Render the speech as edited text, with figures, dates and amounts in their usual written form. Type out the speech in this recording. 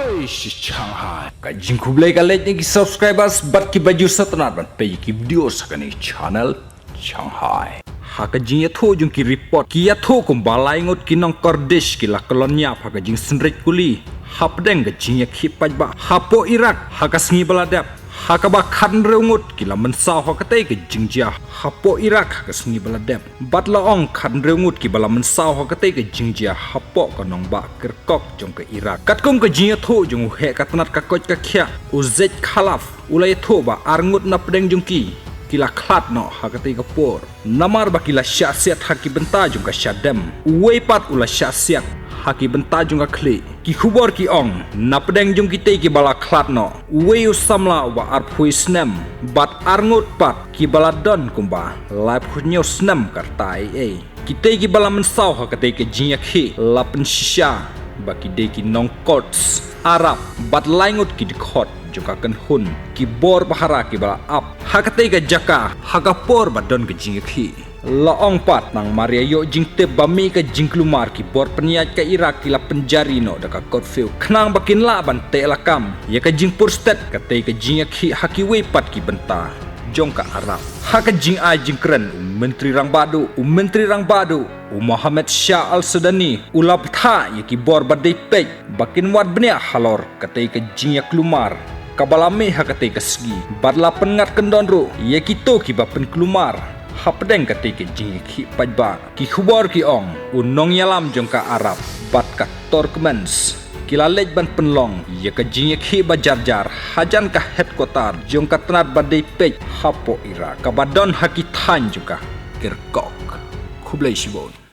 Oi, Shanghai. Kajing kublai kalet ni subscribers bat ki baju satnat ban pe ki video sakani channel Shanghai. Hakajing ya tho jung ki report ki ya tho kum balai ngot ki nong kordesh ki la kolonia hakajing senret kuli. Hapdeng gajing ya ki pajba hapo Iraq hakasngi baladap. Hakaba khan reungut kila mensau hakatei ke jingjia hapo Iraq hakasngi baladep batla ong khan reungut ki bala mensau hakatei ke jingjia hapo kanong ba kerkok jong ke Iraq katkum ke jingia tho jong he katnat ka koj ka khia uzet khalaf ulai tho ba arngut na pedeng jongki kila khat no hakatei ka por namar ba kila syasiat haki benta jong ka syadem uwei pat ula syasiat haki benta jong ka khle ki khubor ki ong na pedeng jong kitei ki bala klat no weu samla wa arphui snem bat arngut pat ki bala don kumba lap khunyo snem kartai kitei ki bala mensau hakatei ke jinya khi lapen shisha baki de ki nong courts arab bat laingut ki dikhot joka kan hun ki bor bahara ki bala ap hakatei ke jaka hakapor badon ke jinya khi laong pat nang Maria yo jingte bami ke jingklumar ki bor peniat ke Iraq ki la penjari no daka korfiu knang bakin la ban te lakam ya ke jingpur stat ke te ke jinga ki hakiwe pat ki benta jong ka Arab ha ke jing a jingkren menteri rang badu Muhammad Shah Al Sudani ulap tha ya ki bor badai pej bakin wat benia halor ke te ke jinga klumar kabalame ha ke te ke segi badla pengat kendon ro ya ki to ki ba pen klumar hapdeng kate ke jingi ki pajba ki khubor ki ong unong yalam jongka Arab bat ka Turkmens kila lej ban penlong ya ka jingi ki bajarjar hajan ka headquarter jongka tanat badai pej hapo Iraq ka badon haki than juga Kirkuk Kublai Shibon